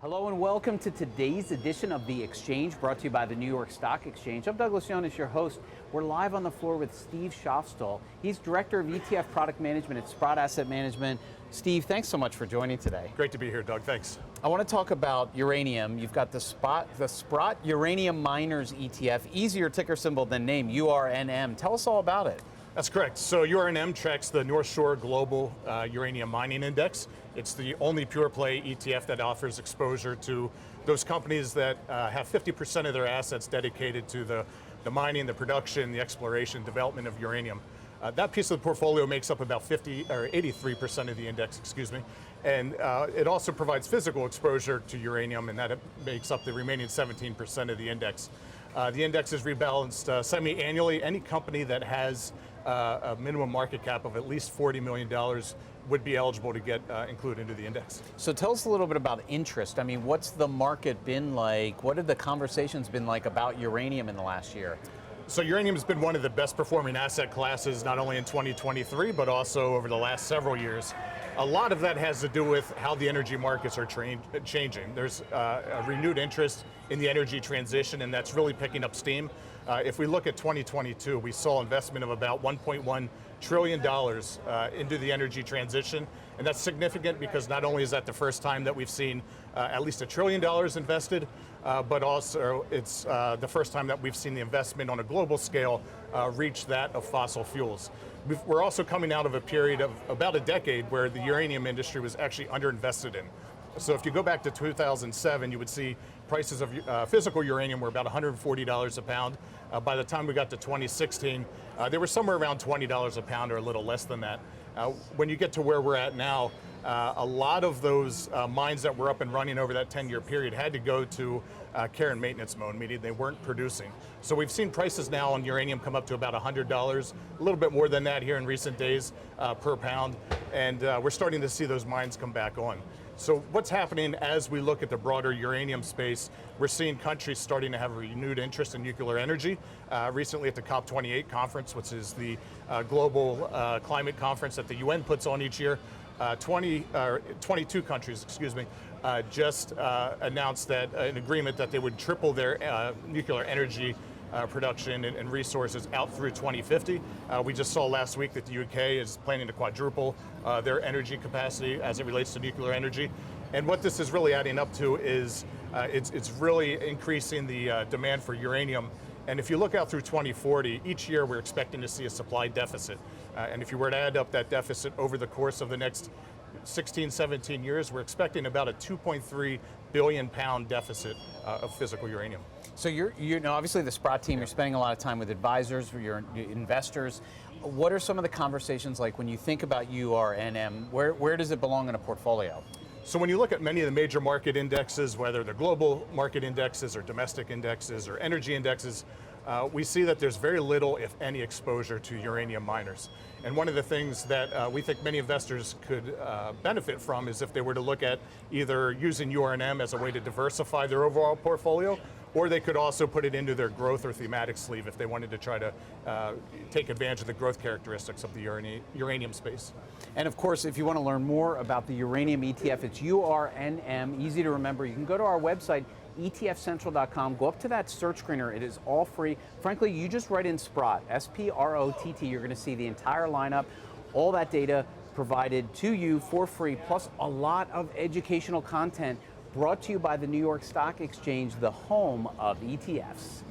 Hello and welcome to today's edition of The Exchange, brought to you by the New York Stock Exchange. I'm Douglas Jonas, your host. We're live on the floor with Steve Schoffstall. He's Director of ETF Product Management at Sprott Asset Management. Steve, thanks so much for joining today. Great to be here, Doug. Thanks. I want to talk about uranium. You've got the Sprott Uranium Miners ETF, easier ticker symbol than name, URNM. Tell us all about it. That's correct. So URNM tracks the North Shore Global Uranium Mining Index. It's the only pure play ETF that offers exposure to those companies that have 50% of their assets dedicated to the mining, the production, the exploration, development of uranium. That piece of the portfolio makes up about 83% of the index, excuse me. And it also provides physical exposure to uranium, and that makes up the remaining 17% of the index. The index is rebalanced semi-annually. Any company that has a minimum market cap of at least $40 million would be eligible to get included into the index. So tell us a little bit about interest. I mean, what's the market been like? What have the conversations been like about uranium in the last year? So uranium has been one of the best performing asset classes, not only in 2023, but also over the last several years. A lot of that has to do with how the energy markets are changing. There's a renewed interest in the energy transition, and that's really picking up steam. If we look at 2022, we saw investment of about $1.1 trillion into the energy transition, and that's significant because not only is that the first time that we've seen at least $1 trillion invested, but also it's the first time that we've seen the investment on a global scale reach that of fossil fuels. We're also coming out of a period of about a decade where the uranium industry was actually underinvested in. So if you go back to 2007, you would see prices of physical uranium were about $140 a pound. By the time we got to 2016, they were somewhere around $20 a pound or a little less than that. When you get to where we're at now, a lot of those mines that were up and running over that 10-year period had to go to care and maintenance mode, meaning they weren't producing. So we've seen prices now on uranium come up to about $100, a little bit more than that here in recent days per pound, and we're starting to see those mines come back on. So what's happening as we look at the broader uranium space, we're seeing countries starting to have a renewed interest in nuclear energy. Recently at the COP28 conference, which is the global climate conference that the UN puts on each year, 22 countries, excuse me, just announced that an agreement that they would triple their nuclear energy production and resources out through 2050. We just saw last week that the UK is planning to quadruple their energy capacity as it relates to nuclear energy. And what this is really adding up to is it's really increasing the demand for uranium. And if you look out through 2040, each year we're expecting to see a supply deficit. And if you were to add up that deficit over the course of the next 16, 17 years, we're expecting about a 2.3 billion pound deficit of physical uranium. So you're obviously the Sprott team, you're spending a lot of time with advisors, your investors. What are some of the conversations like when you think about URNM? Where does it belong in a portfolio? So when you look at many of the major market indexes, whether they're global market indexes or domestic indexes or energy indexes, we see that there's very little, if any, exposure to uranium miners. And one of the things that we think many investors could benefit from is if they were to look at either using URNM as a way to diversify their overall portfolio, or they could also put it into their growth or thematic sleeve if they wanted to try to take advantage of the growth characteristics of the uranium space. And of course, if you want to learn more about the uranium ETF, it's URNM, easy to remember. You can go to our website, etfcentral.com, go up to that search screener, it is all free. Frankly, you just write in Sprott, S-P-R-O-T-T, you're going to see the entire lineup, all that data provided to you for free, plus a lot of educational content brought to you by the New York Stock Exchange, the home of ETFs.